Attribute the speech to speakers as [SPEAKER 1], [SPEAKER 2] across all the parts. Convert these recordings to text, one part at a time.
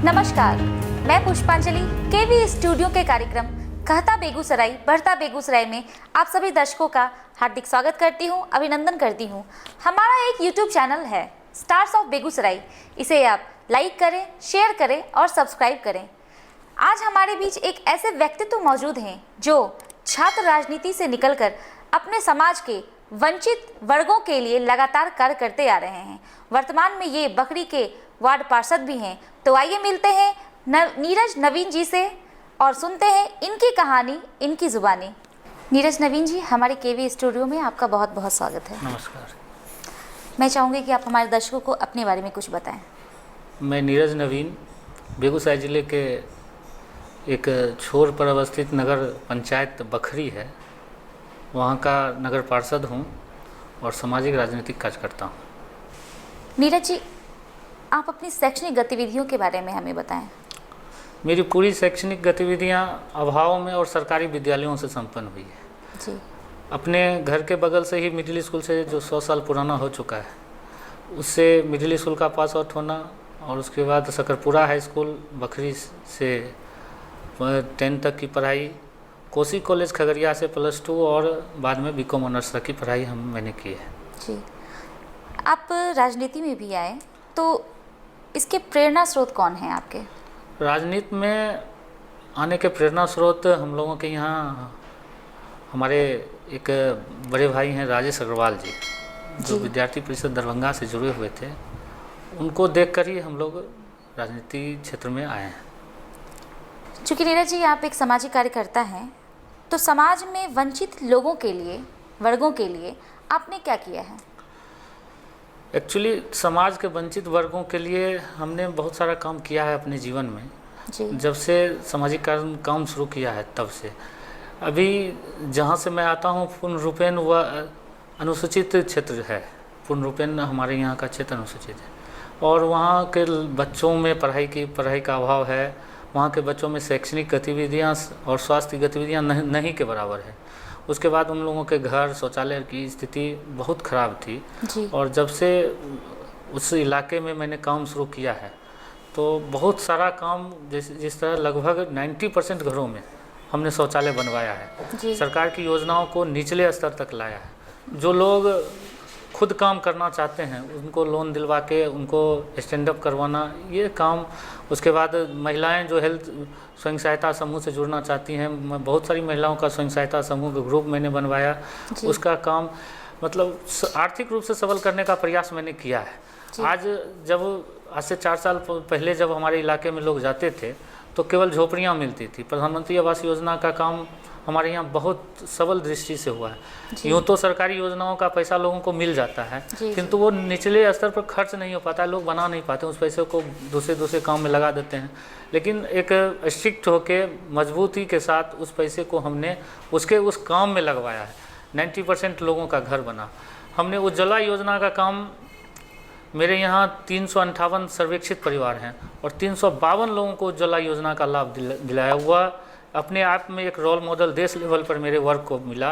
[SPEAKER 1] नमस्कार, मैं पुष्पांजलि केवी स्टूडियो के कार्यक्रम कहता बेगूसराय बढ़ता बेगूसराय में आप सभी दर्शकों का हार्दिक स्वागत करती हूं, अभिनंदन करती हूं। हमारा एक यूट्यूब चैनल है स्टार्स ऑफ बेगूसराय, इसे आप लाइक करें, शेयर करें और सब्सक्राइब करें। आज हमारे बीच एक ऐसे व्यक्तित्व मौजूद हैं जो छात्र राजनीति से निकलकर अपने समाज के वंचित वर्गों के लिए लगातार कार्य करते आ रहे हैं। वर्तमान में ये बखरी के वार्ड पार्षद भी हैं। तो आइए मिलते हैं नीरज नवीन जी से और सुनते हैं इनकी कहानी, इनकी जुबानी। नीरज नवीन जी, हमारे केवी स्टूडियो में आपका बहुत बहुत स्वागत है।
[SPEAKER 2] नमस्कार।
[SPEAKER 1] मैं चाहूँगी कि आप हमारे दर्शकों को अपने बारे में कुछ बताएं।
[SPEAKER 2] मैं नीरज नवीन बेगूसराय ज़िले के एक छोर पर अवस्थित नगर पंचायत बखरी है, वहाँ का नगर पार्षद हूँ और सामाजिक राजनीतिक कार्य करता हूँ।
[SPEAKER 1] नीरज जी, आप अपनी शैक्षणिक गतिविधियों के बारे में हमें बताएं।
[SPEAKER 2] मेरी पूरी शैक्षणिक गतिविधियाँ अभाव में और सरकारी विद्यालयों से संपन्न हुई है
[SPEAKER 1] जी।
[SPEAKER 2] अपने घर के बगल से ही मिडिल स्कूल से, जो 100 साल पुराना हो चुका है, उससे मिडिल स्कूल का पास आउट होना और उसके बाद सकरपुरा हाई स्कूल बखरी से 10 तक की पढ़ाई, कोसी कॉलेज खगड़िया से +2 और बाद में बीकॉम ऑनर्स तक की पढ़ाई मैंने की है।
[SPEAKER 1] जी, आप राजनीति में भी आए, तो इसके प्रेरणा स्रोत कौन हैं आपके?
[SPEAKER 2] राजनीति में आने के प्रेरणा स्रोत हम लोगों के यहाँ हमारे एक बड़े भाई हैं राजेश अग्रवाल जी, जो विद्यार्थी परिषद दरभंगा से जुड़े हुए थे। उनको देखकर ही हम लोग राजनीति क्षेत्र में आए हैं।
[SPEAKER 1] चूँकि नीरज जी आप एक सामाजिक कार्यकर्ता हैं, तो समाज में वंचित लोगों के लिए, वर्गों के लिए आपने क्या किया है?
[SPEAKER 2] एक्चुअली समाज के वंचित वर्गों के लिए हमने बहुत सारा काम किया है अपने जीवन में
[SPEAKER 1] जी।
[SPEAKER 2] जब से सामाजिक काम शुरू किया है तब से। अभी जहाँ से मैं आता हूँ पूर्ण रूपेण वह अनुसूचित क्षेत्र है, पूर्ण रूपेण हमारे यहाँ का क्षेत्र अनुसूचित है और वहाँ के बच्चों में पढ़ाई का अभाव है। वहाँ के बच्चों में शैक्षणिक गतिविधियाँ और स्वास्थ्य गतिविधियाँ नहीं के बराबर है। उसके बाद उन लोगों के घर शौचालय की स्थिति बहुत ख़राब थी
[SPEAKER 1] जी।
[SPEAKER 2] और जब से उस इलाके में मैंने काम शुरू किया है तो बहुत सारा काम, जिस तरह लगभग 90% घरों में हमने शौचालय बनवाया है। सरकार की योजनाओं को निचले स्तर तक लाया है। जो लोग खुद काम करना चाहते हैं उनको लोन दिलवा के उनको स्टैंड अप करवाना, ये काम। उसके बाद महिलाएं जो हेल्थ स्वयं सहायता समूह से जुड़ना चाहती हैं, बहुत सारी महिलाओं का स्वयं सहायता समूह का ग्रुप मैंने बनवाया, उसका काम मतलब आर्थिक रूप से सबल करने का प्रयास मैंने किया है। आज से 4 साल पहले जब हमारे इलाके में लोग जाते थे तो केवल झोपड़ियाँ मिलती थी। प्रधानमंत्री आवास योजना का काम हमारे यहाँ बहुत सबल दृष्टि से हुआ है। यूँ तो सरकारी योजनाओं का पैसा लोगों को मिल जाता है, किंतु वो निचले स्तर पर खर्च नहीं हो पाता है, लोग बना नहीं पाते, उस पैसे को दूसरे काम में लगा देते हैं। लेकिन एक स्ट्रिक्ट होके मजबूती के साथ उस पैसे को हमने उस काम में लगवाया है। 90% लोगों का घर बना। हमने उज्ज्वला योजना का काम, मेरे यहाँ 358 सर्वेक्षित परिवार हैं और 352 लोगों को उज्ज्वला योजना का लाभ दिलाया हुआ। अपने आप में एक रोल मॉडल देश लेवल पर मेरे वर्क को मिला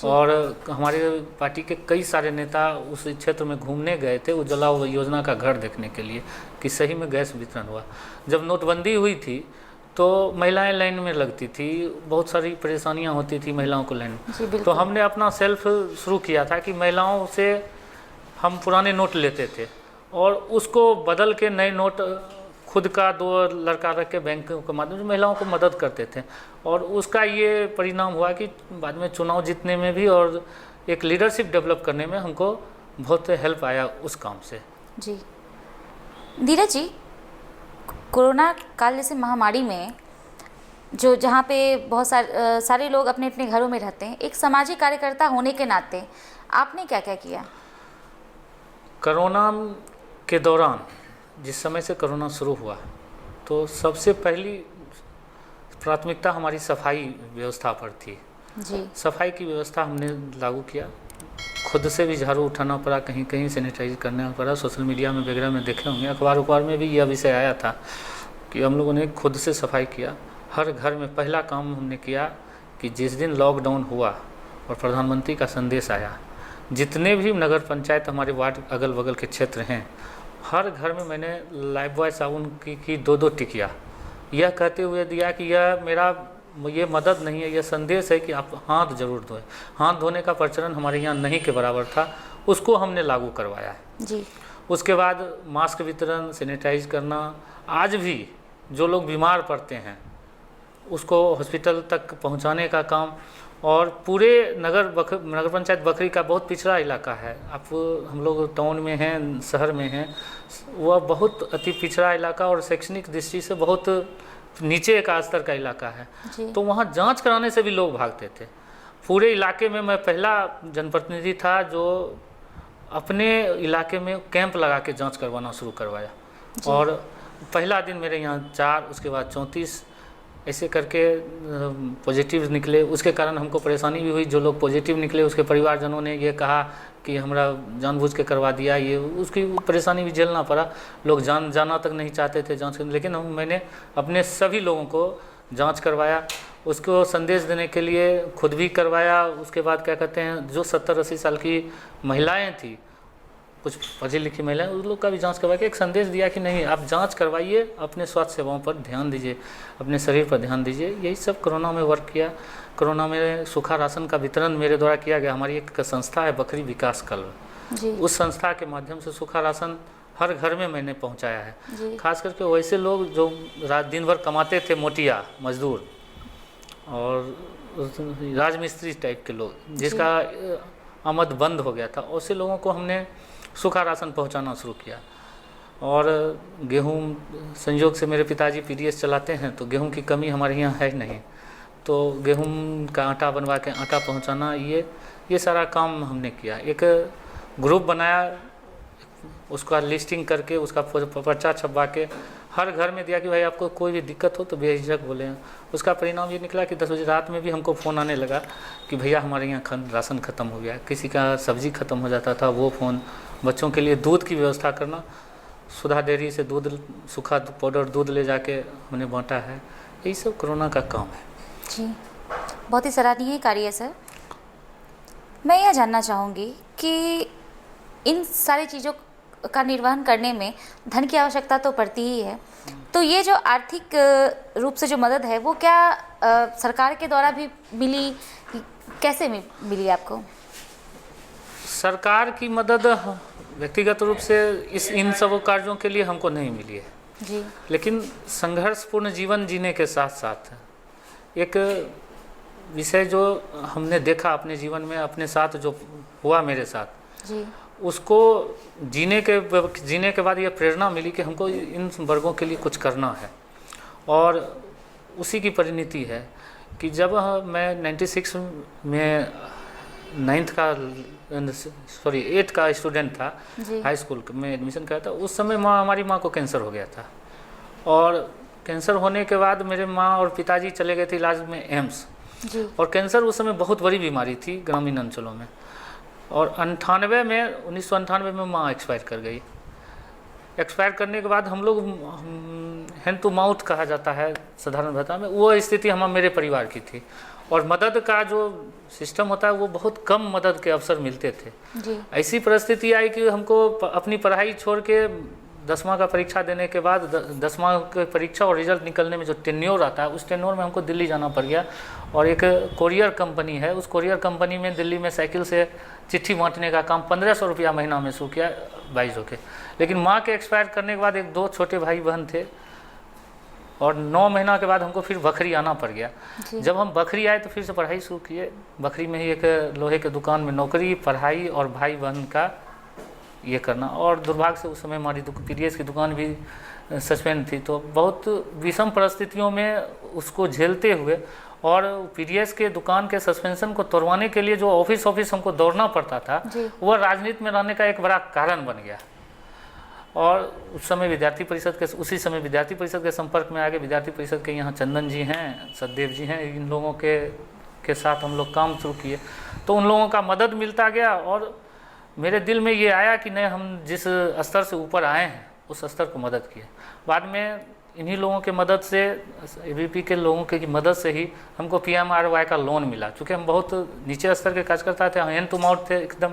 [SPEAKER 2] और हमारे पार्टी के कई सारे नेता उस क्षेत्र में घूमने गए थे उज्ज्वला योजना का घर देखने के लिए कि सही में गैस वितरण हुआ। जब नोटबंदी हुई थी तो महिलाएं लाइन में लगती थी, बहुत सारी परेशानियां होती थी महिलाओं को लाइन में। तो हमने अपना सेल्फ शुरू किया था कि महिलाओं से हम पुराने नोट लेते थे और उसको बदल के नए नोट खुद का 2 लड़का रख के बैंक के माध्यम से महिलाओं को मदद करते थे और उसका ये परिणाम हुआ कि बाद में चुनाव जीतने में भी और एक लीडरशिप डेवलप करने में हमको बहुत हेल्प आया उस काम से।
[SPEAKER 1] जी धीरज जी, कोरोना काल जैसे महामारी में जहाँ पे बहुत सारे लोग अपने अपने घरों में रहते हैं, एक सामाजिक कार्यकर्ता होने के नाते आपने क्या क्या किया?
[SPEAKER 2] कोरोना के दौरान, जिस समय से कोरोना शुरू हुआ, तो सबसे पहली प्राथमिकता हमारी सफाई व्यवस्था पर थी।
[SPEAKER 1] जी। सफाई
[SPEAKER 2] की व्यवस्था हमने लागू किया। खुद से भी झाड़ू उठाना पड़ा, कहीं कहीं सैनिटाइज करना पड़ा। सोशल मीडिया में वगैरह में देखे होंगे, अखबार में भी यह विषय आया था कि हम लोगों ने खुद से सफाई किया। हर घर में पहला काम हमने किया कि जिस दिन लॉकडाउन हुआ और प्रधानमंत्री का संदेश आया, जितने भी नगर पंचायत हमारे वार्ड अगल बगल के क्षेत्र हैं हर घर में मैंने लाइफ बॉय साबुन की 2-2 टिकिया, यह कहते हुए दिया कि यह मेरा ये मदद नहीं है, यह संदेश है कि आप हाथ जरूर धोएं। हाथ धोने का प्रचलन हमारे यहाँ नहीं के बराबर था, उसको हमने लागू करवाया है
[SPEAKER 1] जी।
[SPEAKER 2] उसके बाद मास्क वितरण, सैनिटाइज करना, आज भी जो लोग बीमार पड़ते हैं उसको हॉस्पिटल तक पहुंचाने का काम। और पूरे नगर पंचायत बखरी का बहुत पिछड़ा इलाका है, आप हम लोग टाउन में हैं, शहर में हैं, वह बहुत अति पिछड़ा इलाका और शैक्षणिक दृष्टि से बहुत नीचे का स्तर का इलाका है। तो वहाँ जांच कराने से भी लोग भागते थे। पूरे इलाके में मैं पहला जनप्रतिनिधि था जो अपने इलाके में कैंप लगा के जांच करवाना शुरू करवाया। और पहला दिन मेरे यहाँ 4, उसके बाद 34 ऐसे करके पॉजिटिव निकले। उसके कारण हमको परेशानी भी हुई। जो लोग पॉजिटिव निकले उसके परिवारजनों ने ये कहा कि हमरा जानबूझ के करवा दिया, ये उसकी परेशानी भी झेलना पड़ा। लोग जाना तक नहीं चाहते थे जांच करने, लेकिन मैंने अपने सभी लोगों को जांच करवाया। उसको संदेश देने के लिए खुद भी करवाया। उसके बाद क्या कहते हैं, जो 70-80 साल की महिलाएं थी, कुछ पढ़ी लिखी महिलाएं, उन लोग का भी जांच करवा के एक संदेश दिया कि नहीं, आप जांच करवाइए, अपने स्वास्थ्य सेवाओं पर ध्यान दीजिए, अपने शरीर पर ध्यान दीजिए। यही सब कोरोना में वर्क किया। कोरोना में सूखा राशन का वितरण मेरे द्वारा किया गया। हमारी एक संस्था है बकरी विकास कल्प, उस संस्था के माध्यम से सूखा राशन हर घर में मैंने पहुंचाया है। खास करके वैसे लोग जो रात दिन भर कमाते थे, मोटिया मजदूर और राजमिस्त्री टाइप के लोग, जिसका आमद बंद हो गया था, ऐसे लोगों को हमने सूखा राशन पहुंचाना शुरू किया। और गेहूं, संयोग से मेरे पिताजी पीडीएस चलाते हैं, तो गेहूं की कमी हमारे यहाँ है नहीं, तो गेहूं का आटा बनवा के आटा पहुंचाना, ये सारा काम हमने किया। एक ग्रुप बनाया, उसका लिस्टिंग करके उसका पर्चा छपवा के हर घर में दिया कि भाई आपको कोई भी दिक्कत हो तो बेझिझक बोलें। उसका परिणाम ये निकला कि 10 बजे रात में भी हमको फ़ोन आने लगा कि भैया हमारे यहाँ राशन ख़त्म हो गया। किसी का सब्जी ख़त्म हो जाता था, वो फ़ोन। बच्चों के लिए दूध की व्यवस्था करना, सुधा डेयरी से दूध, सूखा पाउडर दूध ले जाके हमने बांटा है। यही सब कोरोना का काम है।
[SPEAKER 1] जी, बहुत ही सराहनीय कार्य है सर। मैं यह जानना चाहूँगी कि इन सारी चीज़ों का निर्वहन करने में धन की आवश्यकता तो पड़ती ही है, तो ये जो आर्थिक रूप से जो मदद है वो क्या सरकार के द्वारा भी मिली, कैसे मिली आपको?
[SPEAKER 2] सरकार की मदद व्यक्तिगत रूप से इन सब कार्यों के लिए हमको नहीं मिली है
[SPEAKER 1] जी,
[SPEAKER 2] लेकिन संघर्षपूर्ण जीवन जीने के साथ साथ एक विषय जो हमने देखा अपने जीवन में, अपने साथ जो हुआ मेरे साथ
[SPEAKER 1] जी,
[SPEAKER 2] उसको जीने के बाद ये प्रेरणा मिली कि हमको इन वर्गों के लिए कुछ करना है। और उसी की परिणति है कि जब मैं 96 में 8th का स्टूडेंट था, हाई स्कूल में एडमिशन कराया था, उस समय हमारी माँ को कैंसर हो गया था। और कैंसर होने के बाद मेरे माँ और पिताजी चले गए थे इलाज में एम्स। और कैंसर उस समय बहुत बड़ी बीमारी थी ग्रामीण अंचलों में। और 1998 में माँ एक्सपायर कर गई। एक्सपायर करने के बाद हम लोग हैंड टू माउथ कहा जाता है साधारण भाषा में, वो स्थिति मेरे परिवार की थी। और मदद का जो सिस्टम होता है वो बहुत कम मदद के अवसर मिलते थे जी। ऐसी परिस्थिति आई कि हमको अपनी पढ़ाई छोड़ के 10वां का परीक्षा देने के बाद 10वां की परीक्षा और रिजल्ट निकलने में जो टेन्योर आता है, उस टेन्योर में हमको दिल्ली जाना पड़ गया। और एक कोरियर कंपनी है, उस कोरियर कंपनी में दिल्ली में साइकिल से चिट्ठी बांटने का काम 1500 रुपया महीना में शुरू किया 22 के। लेकिन माँ के एक्सपायर करने के बाद 2 छोटे भाई बहन थे और 9 महीना के बाद हमको फिर बखरी आना पड़ गया। जब हम बखरी आए तो फिर से पढ़ाई शुरू किए। बखरी में ही एक लोहे के दुकान में नौकरी, पढ़ाई और भाई बहन का ये करना। और दुर्भाग्य से उस समय हमारी पीडीएस की दुकान भी सस्पेंड थी, तो बहुत विषम परिस्थितियों में उसको झेलते हुए और पीडीएस के दुकान के सस्पेंशन को तोड़वाने के लिए जो ऑफिस हमको दौड़ना पड़ता था, वह राजनीति में रहने का एक बड़ा कारण बन गया। और उस समय उसी समय विद्यार्थी परिषद के संपर्क में आ गए। विद्यार्थी परिषद के यहाँ चंदन जी हैं, सतदेव जी हैं, इन लोगों के साथ हम लोग काम शुरू किए। तो उन लोगों का मदद मिलता गया और मेरे दिल में ये आया कि नहीं, हम जिस स्तर से ऊपर आए हैं उस स्तर को मदद किए। बाद में इन्हीं लोगों के मदद से, एबीपी के लोगों की मदद से ही हमको PMRY का लोन मिला। चूँकि हम बहुत नीचे स्तर के कार्यकर्ता थे, हैंड टू माउथ थे एकदम,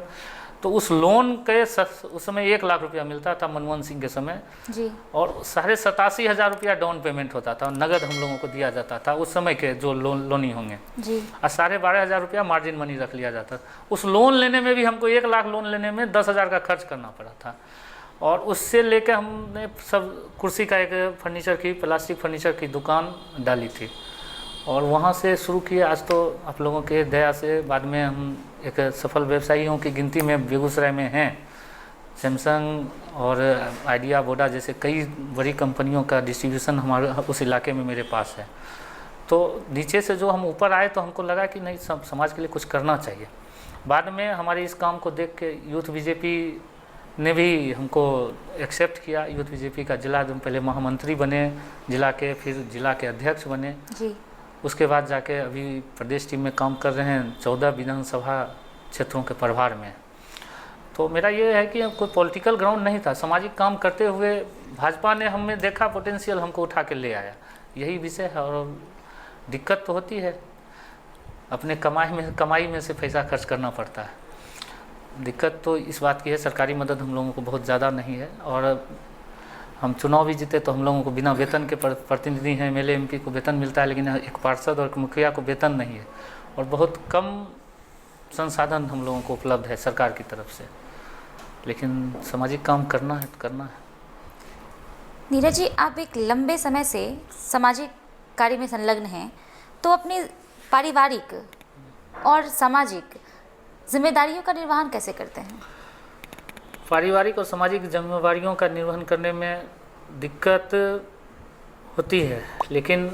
[SPEAKER 2] तो उस लोन के उस समय 1 लाख रुपया मिलता था मनमोहन सिंह के समय
[SPEAKER 1] जी।
[SPEAKER 2] और 87,500 रुपया डाउन पेमेंट होता था, नगद हम लोगों को दिया जाता था उस समय के जो लोनी होंगे
[SPEAKER 1] जी।
[SPEAKER 2] और 12,500 रुपया मार्जिन मनी रख लिया जाता। उस लोन लेने में भी हमको 1 लाख लोन लेने में 10,000 का खर्च करना पड़ा था और उससे लेकर हमने सब कुर्सी का एक फर्नीचर की प्लास्टिक फर्नीचर की दुकान डाली थी और वहाँ से शुरू किए। आज तो आप लोगों के दया से बाद में हम एक सफल व्यवसायियों की गिनती में बेगूसराय में हैं। सैमसंग और आइडिया वोडा जैसे कई बड़ी कंपनियों का डिस्ट्रीब्यूशन हमारे उस इलाके में मेरे पास है। तो नीचे से जो हम ऊपर आए तो हमको लगा कि नहीं, समाज के लिए कुछ करना चाहिए। बाद में हमारे इस काम को देख के यूथ बीजेपी ने भी हमको एक्सेप्ट किया। यूथ बीजेपी का जिला पहले महामंत्री बने जिला के, फिर जिला के अध्यक्ष बने
[SPEAKER 1] जी।
[SPEAKER 2] उसके बाद जाके अभी प्रदेश टीम में काम कर रहे हैं 14 विधानसभा क्षेत्रों के प्रभार में। तो मेरा ये है कि कोई पॉलिटिकल ग्राउंड नहीं था, सामाजिक काम करते हुए भाजपा ने हमें देखा पोटेंशियल, हमको उठा के ले आया, यही विषय है। और दिक्कत तो होती है, अपने कमाई में से पैसा खर्च करना पड़ता है। दिक्कत तो इस बात की है, सरकारी मदद हम लोगों को बहुत ज़्यादा नहीं है और हम चुनाव भी जीते तो हम लोगों को बिना वेतन के प्रतिनिधि हैं, MLA MP को वेतन मिलता है, लेकिन एक पार्षद और मुखिया को वेतन नहीं है और बहुत कम संसाधन हम लोगों को उपलब्ध है सरकार की तरफ से। लेकिन सामाजिक काम करना है तो करना है।
[SPEAKER 1] नीरज जी, आप एक लंबे समय से सामाजिक कार्य में संलग्न हैं, तो अपनी पारिवारिक और सामाजिक जिम्मेदारियों का निर्वहन कैसे करते हैं?
[SPEAKER 2] पारिवारिक और सामाजिक जिम्मेवारियों का निर्वहन करने में दिक्कत होती है, लेकिन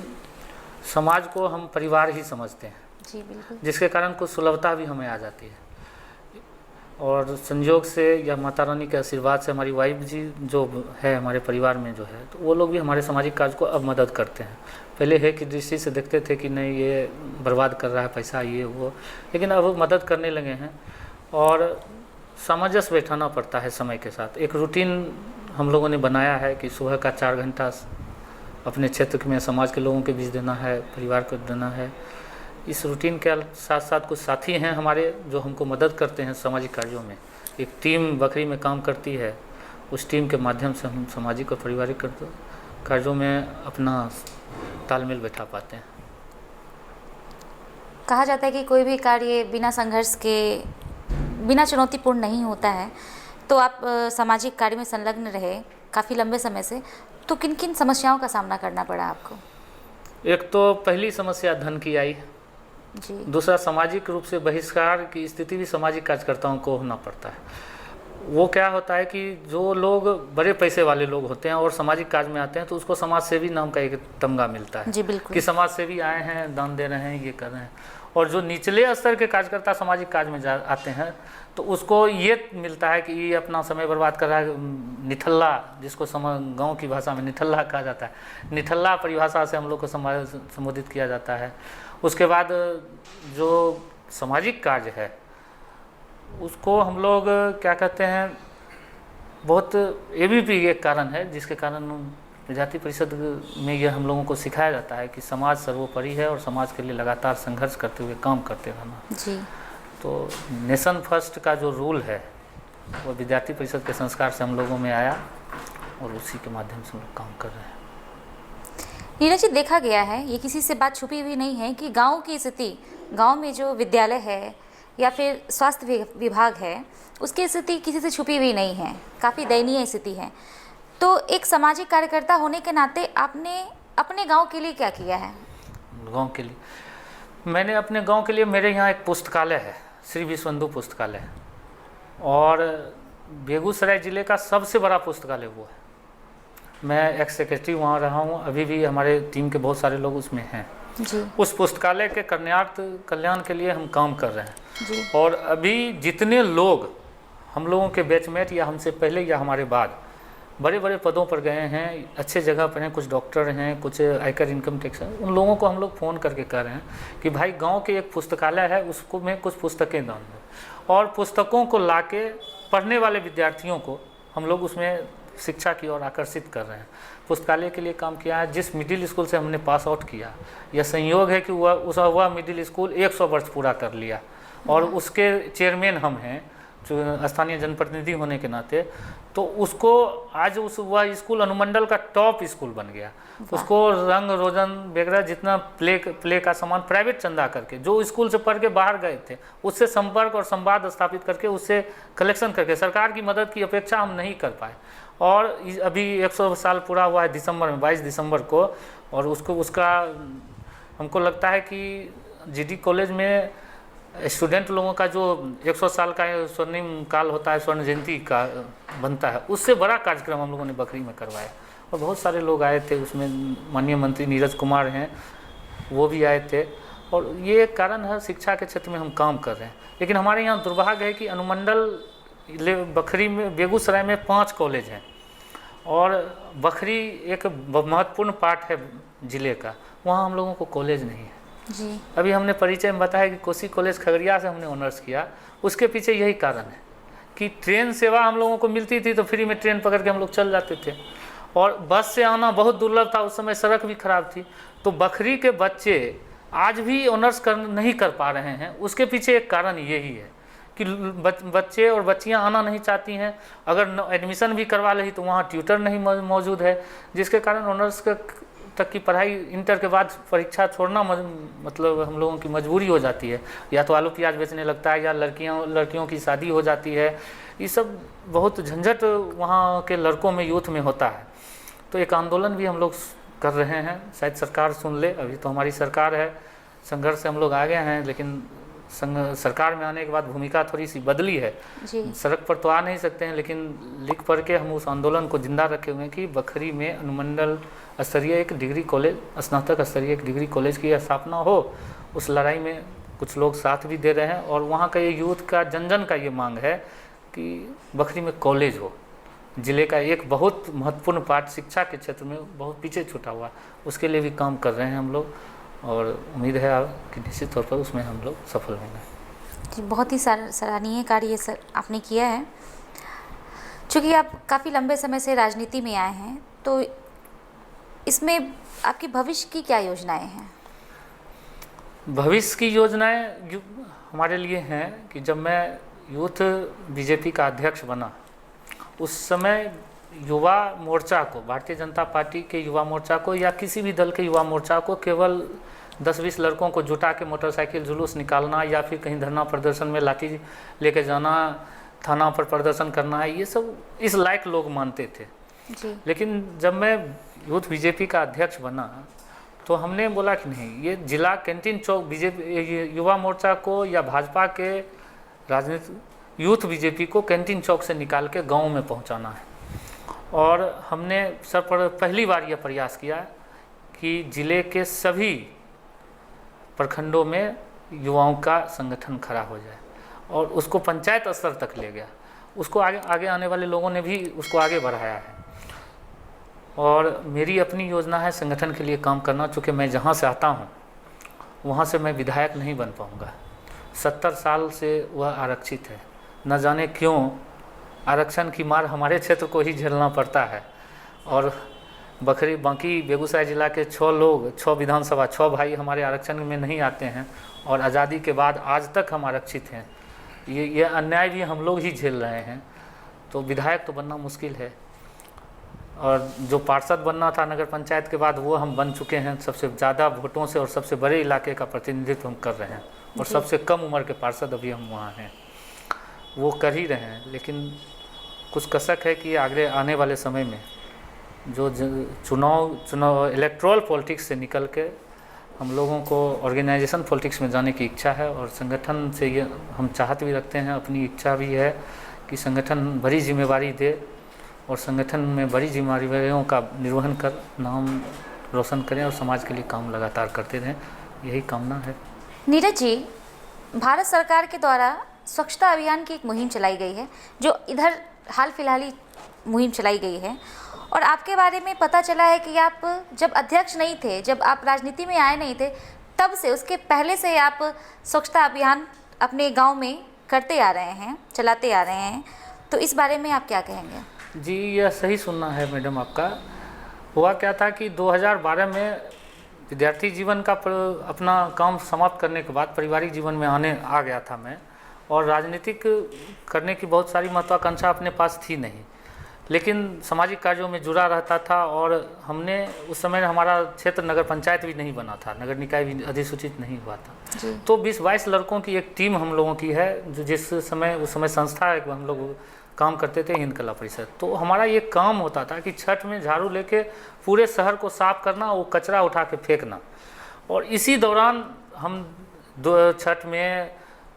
[SPEAKER 2] समाज को हम परिवार ही समझते हैं।
[SPEAKER 1] जी बिल्कुल।
[SPEAKER 2] जिसके कारण कुछ सुलभता भी हमें आ जाती है और संयोग से या माता रानी के आशीर्वाद से हमारी वाइफ जी जो है हमारे परिवार में जो है, तो वो लोग भी हमारे सामाजिक कार्य को अब मदद करते हैं। पहले है कि दृष्टि से देखते थे कि नहीं ये बर्बाद कर रहा है पैसा ये वो, लेकिन अब मदद करने लगे हैं और सामंजस्य बैठाना पड़ता है समय के साथ। एक रूटीन हम लोगों ने बनाया है कि सुबह का 4 घंटा अपने क्षेत्र में समाज के लोगों के बीच देना है, परिवार को देना है। इस रूटीन के साथ साथ कुछ साथी हैं हमारे जो हमको मदद करते हैं सामाजिक कार्यों में। एक टीम बकरी में काम करती है, उस टीम के माध्यम से हम सामाजिक और पारिवारिक कार्यों में अपना तालमेल बैठा पाते हैं।
[SPEAKER 1] कहा जाता है कि कोई भी कार्य बिना संघर्ष के, बिना चुनौतीपूर्ण नहीं होता है। तो आप सामाजिक कार्य में संलग्न रहे काफ़ी लंबे समय से, तो किन किन समस्याओं का सामना करना पड़ा आपको?
[SPEAKER 2] एक तो पहली समस्या धन की आई
[SPEAKER 1] जी।
[SPEAKER 2] दूसरा सामाजिक रूप से बहिष्कार की स्थिति भी सामाजिक कार्यकर्ताओं को होना पड़ता है। वो क्या होता है कि जो लोग बड़े पैसे वाले लोग होते हैं और सामाजिक कार्य में आते हैं तो उसको समाज सेवी नाम का एक तमगा मिलता है।
[SPEAKER 1] जी बिल्कुल।
[SPEAKER 2] कि समाज सेवी आए हैं, दान दे रहे हैं, ये कर रहे हैं। और जो निचले स्तर के कार्यकर्ता सामाजिक कार्य में आते हैं तो उसको ये मिलता है कि ये अपना समय बर्बाद कर रहा है, निठल्ला, जिसको गाँव की भाषा में निठल्ला कहा जाता है, निठल्ला परिभाषा से हम लोग को संबोधित किया जाता है। उसके बाद जो सामाजिक कार्य है उसको हम लोग क्या कहते हैं, बहुत ABP एक कारण है जिसके कारण विद्यार्थी परिषद में यह हम लोगों को सिखाया जाता है कि समाज सर्वोपरि है और समाज के लिए लगातार संघर्ष करते हुए काम करते रहना।
[SPEAKER 1] जी।
[SPEAKER 2] तो नेशन फर्स्ट का जो रूल है वो विद्यार्थी परिषद के संस्कार से हम लोगों में आया और उसी के माध्यम से हम लोग काम कर रहे हैं।
[SPEAKER 1] नीरज जी, देखा गया है, ये किसी से बात छुपी हुई नहीं है कि गांव की स्थिति, गांव में जो विद्यालय है या फिर स्वास्थ्य विभाग है, उसकी स्थिति किसी से छुपी हुई नहीं है, काफ़ी दयनीय स्थिति है। तो एक सामाजिक कार्यकर्ता होने के नाते आपने अपने गांव के लिए क्या किया है?
[SPEAKER 2] गांव के लिए मैंने अपने गांव के लिए, मेरे यहाँ एक पुस्तकालय है, श्री विश्वबंधु पुस्तकालय, और बेगूसराय ज़िले का सबसे बड़ा पुस्तकालय वो है। मैं एक्स सेक्रेटरी वहाँ रहा हूँ, अभी भी हमारे टीम के बहुत सारे लोग उसमें हैं।
[SPEAKER 1] जी।
[SPEAKER 2] उस पुस्तकालय के कल्याण के लिए हम काम कर रहे हैं।
[SPEAKER 1] जी।
[SPEAKER 2] और अभी जितने लोग हम लोगों के बैचमेट या हमसे पहले या हमारे बाद बड़े बड़े पदों पर गए हैं, अच्छे जगह पर हैं, कुछ डॉक्टर हैं, कुछ आयकर इनकम टैक्स हैं, उन लोगों को हम लोग फ़ोन करके कह रहे हैं कि भाई गांव के एक पुस्तकालय है, उसको में कुछ पुस्तकें दान दो, और पुस्तकों को लाके पढ़ने वाले विद्यार्थियों को हम लोग उसमें शिक्षा की ओर आकर्षित कर रहे हैं। पुस्तकालय के लिए काम किया है। जिस मिडिल स्कूल से हमने पास आउट किया, यह संयोग है कि वह मिडिल स्कूल 100 वर्ष पूरा कर लिया और उसके चेयरमैन हम हैं। स्थानीय जनप्रतिनिधि होने के नाते, तो उसको आज वह स्कूल अनुमंडल का टॉप स्कूल बन गया। उसको रंग रोजन वगैरह जितना प्ले का सामान प्राइवेट चंदा करके, जो स्कूल से पढ़ के बाहर गए थे उससे संपर्क और संवाद स्थापित करके उससे कलेक्शन करके सरकार की मदद की अपेक्षा हम नहीं कर पाए। और अभी 100 साल पूरा हुआ है दिसंबर में, 22 दिसंबर को, और उसका हमको लगता है कि जीडी कॉलेज में स्टूडेंट लोगों का जो 100 साल का स्वर्णिम काल होता है, स्वर्ण जयंती का बनता है, उससे बड़ा कार्यक्रम हम लोगों ने बखरी में करवाया और बहुत सारे लोग आए थे। उसमें माननीय मंत्री नीरज कुमार हैं, वो भी आए थे। और ये कारण है शिक्षा के क्षेत्र में हम काम कर रहे हैं। लेकिन हमारे यहाँ दुर्भाग्य है कि अनुमंडल बखरी में, बेगूसराय में 5 कॉलेज हैं और बखरी एक महत्वपूर्ण पार्ट है ज़िले का, वहाँ हम लोगों को कॉलेज नहीं है
[SPEAKER 1] जी।
[SPEAKER 2] अभी हमने परिचय में बताया कि कोसी कॉलेज खगड़िया से हमने ऑनर्स किया, उसके पीछे यही कारण है कि ट्रेन सेवा हम लोगों को मिलती थी तो फ्री में ट्रेन पकड़ के हम लोग चल जाते थे, और बस से आना बहुत दुर्लभ था, उस समय सड़क भी खराब थी। तो बखरी के बच्चे आज भी ऑनर्स नहीं कर पा रहे हैं, उसके पीछे एक कारण यही है कि बच्चे और बच्चियां आना नहीं चाहती हैं। अगर एडमिशन भी करवा ली तो वहाँ ट्यूटर नहीं मौजूद है, जिसके कारण ऑनर्स तक की पढ़ाई, इंटर के बाद परीक्षा छोड़ना मतलब हम लोगों की मजबूरी हो जाती है। या तो आलू प्याज बेचने लगता है, या लड़कियों की शादी हो जाती है। ये सब बहुत झंझट वहाँ के लड़कों में, यूथ में होता है। तो एक आंदोलन भी हम लोग कर रहे हैं, शायद सरकार सुन ले। अभी तो हमारी सरकार है, संघर्ष से हम लोग आगे हैं, लेकिन सरकार में आने के बाद भूमिका थोड़ी सी बदली है
[SPEAKER 1] जी।
[SPEAKER 2] सड़क पर तो आ नहीं सकते हैं, लेकिन लिख पढ़ के हम उस आंदोलन को जिंदा रखे हुए हैं कि बखरी में अनुमंडल स्तरीय एक डिग्री कॉलेज, स्नातक स्तरीय एक डिग्री कॉलेज की स्थापना हो। उस लड़ाई में कुछ लोग साथ भी दे रहे हैं, और वहाँ का ये यूथ का जन का ये मांग है कि बखरी में कॉलेज हो। ज़िले का एक बहुत महत्वपूर्ण पार्ट शिक्षा के क्षेत्र में बहुत पीछे छूटा हुआ, उसके लिए भी काम कर रहे हैं हम लोग, और उम्मीद है कि निश्चित तौर पर उसमें हम लोग सफल होंगे।
[SPEAKER 1] जी, बहुत ही सराहनीय कार्य ये सर आपने किया है। चूँकि आप काफ़ी लंबे समय से राजनीति में आए हैं, तो इसमें आपकी भविष्य की क्या योजनाएं हैं?
[SPEAKER 2] भविष्य की योजनाएं हमारे लिए हैं कि जब मैं यूथ बीजेपी का अध्यक्ष बना, उस समय युवा मोर्चा को, भारतीय जनता पार्टी के युवा मोर्चा को या किसी भी दल के युवा मोर्चा को केवल 10-20 लड़कों को जुटा के मोटरसाइकिल जुलूस निकालना या फिर कहीं धरना प्रदर्शन में लाठी लेके जाना, थाना पर प्रदर्शन करना है, ये सब इस लायक लोग मानते थे
[SPEAKER 1] जी।
[SPEAKER 2] लेकिन जब मैं यूथ बीजेपी का अध्यक्ष बना तो हमने बोला कि नहीं, ये जिला कैंटीन चौक बीजेपी युवा मोर्चा को या भाजपा के राजनीति यूथ बीजेपी को कैंटीन चौक से निकाल के गाँव में पहुँचाना है। और हमने पहली बार यह प्रयास किया कि ज़िले के सभी प्रखंडों में युवाओं का संगठन खड़ा हो जाए, और उसको पंचायत स्तर तक ले गया। उसको आगे आने वाले लोगों ने भी उसको आगे बढ़ाया है। और मेरी अपनी योजना है संगठन के लिए काम करना। चूँकि मैं जहाँ से आता हूँ वहाँ से मैं विधायक नहीं बन पाऊँगा। 70 साल से वह आरक्षित है, न जाने क्यों आरक्षण की मार हमारे क्षेत्र को ही झेलना पड़ता है। और बाकी बेगूसराय जिला के 6 विधानसभा 6 भाई हमारे आरक्षण में नहीं आते हैं, और आज़ादी के बाद आज तक हम आरक्षित हैं। ये अन्याय भी हम लोग ही झेल रहे हैं। तो विधायक तो बनना मुश्किल है, और जो पार्षद बनना था नगर पंचायत के बाद, वो हम बन चुके हैं सबसे ज़्यादा वोटों से, और सबसे बड़े इलाके का प्रतिनिधित्व हम कर रहे हैं, और सबसे कम उम्र के पार्षद अभी हम वहाँ हैं, वो कर ही रहे हैं। लेकिन कुछ कसक है कि आगे आने वाले समय में जो चुनाव इलेक्ट्रल पॉलिटिक्स से निकल के हम लोगों को ऑर्गेनाइजेशन पॉलिटिक्स में जाने की इच्छा है। और संगठन से ये हम चाहत भी रखते हैं, अपनी इच्छा भी है कि संगठन बड़ी जिम्मेवारी दे, और संगठन में बड़ी जिम्मेदारियों का निर्वहन कर नाम रोशन करें और समाज के लिए काम लगातार करते रहें, यही कामना है।
[SPEAKER 1] नीरज जी, भारत सरकार के द्वारा स्वच्छता अभियान की एक मुहिम चलाई गई है, जो इधर हाल फिलहाल ही मुहिम चलाई गई है, और आपके बारे में पता चला है कि आप जब अध्यक्ष नहीं थे, जब आप राजनीति में आए नहीं थे, तब से, उसके पहले से आप स्वच्छता अभियान अपने गांव में करते आ रहे हैं, चलाते आ रहे हैं। तो इस बारे में आप क्या कहेंगे?
[SPEAKER 2] जी, यह सही सुनना है मैडम आपका। हुआ क्या था कि 2012 में विद्यार्थी जीवन का अपना काम समाप्त करने के बाद पारिवारिक जीवन में आ गया था मैं, और राजनीतिक करने की बहुत सारी महत्वाकांक्षा अपने पास थी नहीं, लेकिन सामाजिक कार्यों में जुड़ा रहता था। और हमने उस समय हमारा क्षेत्र नगर पंचायत भी नहीं बना था, नगर निकाय भी अधिसूचित नहीं हुआ था। तो 20-22 लड़कों की एक टीम हम लोगों की है, जो उस समय संस्था है, हम लोग काम करते थे हिंद कला परिषद। तो हमारा ये काम होता था कि छठ में झाड़ू लेके पूरे शहर को साफ करना, वो कचरा उठा के फेंकना। और इसी दौरान हम छठ में,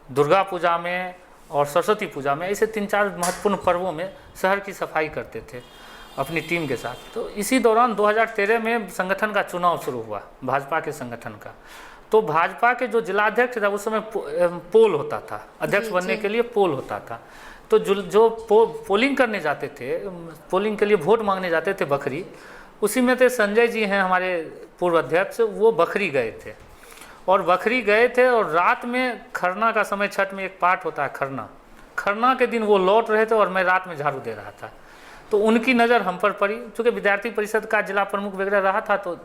[SPEAKER 2] दुर्गा पूजा में और सरस्वती पूजा में, ऐसे 3-4 महत्वपूर्ण पर्वों में शहर की सफाई करते थे अपनी टीम के साथ। तो इसी दौरान 2013 में संगठन का चुनाव शुरू हुआ, भाजपा के संगठन का। तो भाजपा के जो जिलाध्यक्ष था, उस समय पोल होता था, अध्यक्ष बनने के लिए पोल होता था। तो जो पोलिंग करने जाते थे, पोलिंग के लिए वोट मांगने जाते थे बखरी, उसी में थे संजय जी हैं हमारे पूर्व अध्यक्ष, वो बखरी गए थे। और बखरी गए थे और रात में खरना का समय, छठ में एक पाठ होता है खरना के दिन वो लौट रहे थे और मैं रात में झाड़ू दे रहा था। तो उनकी नज़र हम पर पड़ी, चूँकि विद्यार्थी परिषद का जिला प्रमुख वगैरह रहा था, तो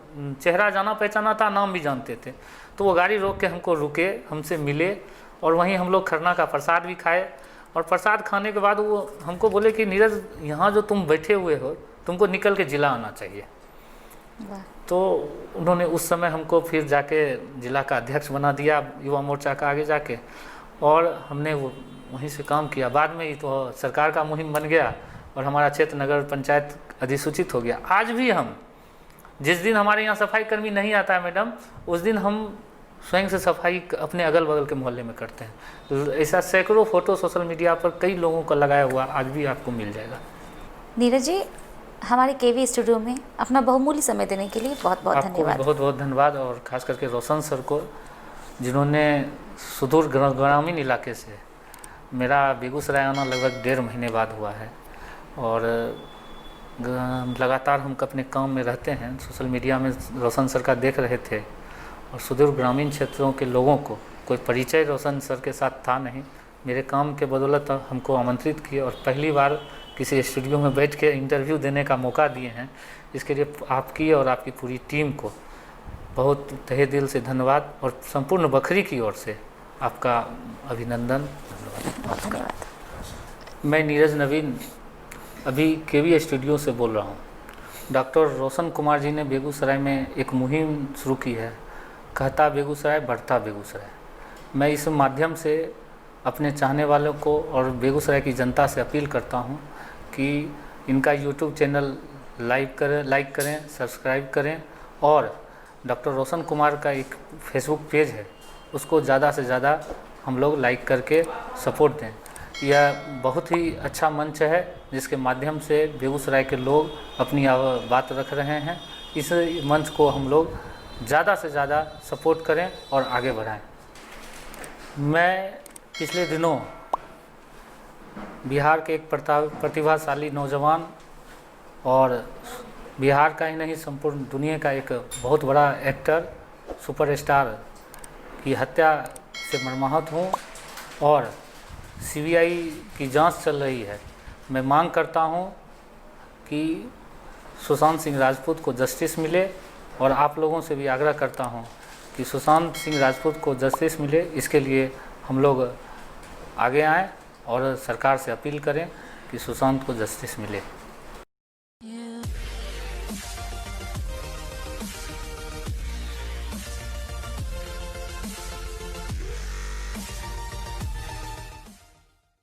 [SPEAKER 2] चेहरा जाना पहचाना था, नाम भी जानते थे। तो वो गाड़ी रोक के हमको रुके, हमसे मिले और वहीं हम लोग खरना का प्रसाद भी खाए। और प्रसाद खाने के बाद वो हमको बोले कि नीरज, यहाँ जो तुम बैठे हुए हो, तुमको निकल के जिला आना चाहिए। तो उन्होंने उस समय हमको फिर जाके जिला का अध्यक्ष बना दिया, युवा मोर्चा का आगे जाके, और हमने वो वहीं से काम किया। बाद में ही तो सरकार का मुहिम बन गया और हमारा क्षेत्र नगर पंचायत अधिसूचित हो गया। आज भी हम, जिस दिन हमारे यहाँ सफाई कर्मी नहीं आता है मैडम, उस दिन हम स्वयं से सफाई अपने अगल बगल के मोहल्ले में करते हैं। ऐसा सैकड़ों फोटो सोशल मीडिया पर कई लोगों का लगाया हुआ आज भी आपको मिल जाएगा।
[SPEAKER 1] नीरज जी, हमारे केवी स्टूडियो में अपना बहुमूल्य समय देने के लिए बहुत बहुत धन्यवाद।
[SPEAKER 2] बहुत बहुत धन्यवाद। और ख़ास करके रोशन सर को, जिन्होंने सुदूर ग्रामीण इलाके से, मेरा बेगूसराय आना लगभग 1.5 महीने बाद हुआ है, और लगातार हम अपने काम में रहते हैं। सोशल मीडिया में रोशन सर का देख रहे थे, और सुदूर ग्रामीण क्षेत्रों के लोगों को कोई परिचय रोशन सर के साथ था नहीं। मेरे काम के बदौलत हमको आमंत्रित किए और पहली बार किसी स्टूडियो में बैठ के इंटरव्यू देने का मौका दिए हैं। इसके लिए आपकी और आपकी पूरी टीम को बहुत तहे दिल से धन्यवाद, और संपूर्ण बखरी की ओर से आपका अभिनंदन।
[SPEAKER 1] धन्यवाद।
[SPEAKER 2] मैं नीरज नवीन अभी केवी स्टूडियो से बोल रहा हूँ। डॉक्टर रोशन कुमार जी ने बेगूसराय में एक मुहिम शुरू की है, कहता बेगूसराय बढ़ता बेगूसराय। मैं इस माध्यम से अपने चाहने वालों को और बेगूसराय की जनता से अपील करता हूं कि इनका यूट्यूब चैनल लाइक करें, सब्सक्राइब करें, और डॉक्टर रोशन कुमार का एक फेसबुक पेज है, उसको ज़्यादा से ज़्यादा हम लोग लाइक करके सपोर्ट दें। यह बहुत ही अच्छा मंच है, जिसके माध्यम से बेगूसराय के लोग अपनी बात रख रहे हैं। इस मंच को हम लोग ज़्यादा से ज़्यादा सपोर्ट करें और आगे बढ़ाएं। मैं पिछले दिनों बिहार के एक प्रतिभाशाली नौजवान, और बिहार का ही नहीं संपूर्ण दुनिया का एक बहुत बड़ा एक्टर, सुपरस्टार की हत्या से मर्माहत हूँ, और सीबीआई की जांच चल रही है। मैं मांग करता हूँ कि सुशांत सिंह राजपूत को जस्टिस मिले, और आप लोगों से भी आग्रह करता हूँ कि सुशांत सिंह राजपूत को जस्टिस मिले। इसके लिए हम लोग आगे आएँ और सरकार से अपील करें कि सुशांत को जस्टिस मिले।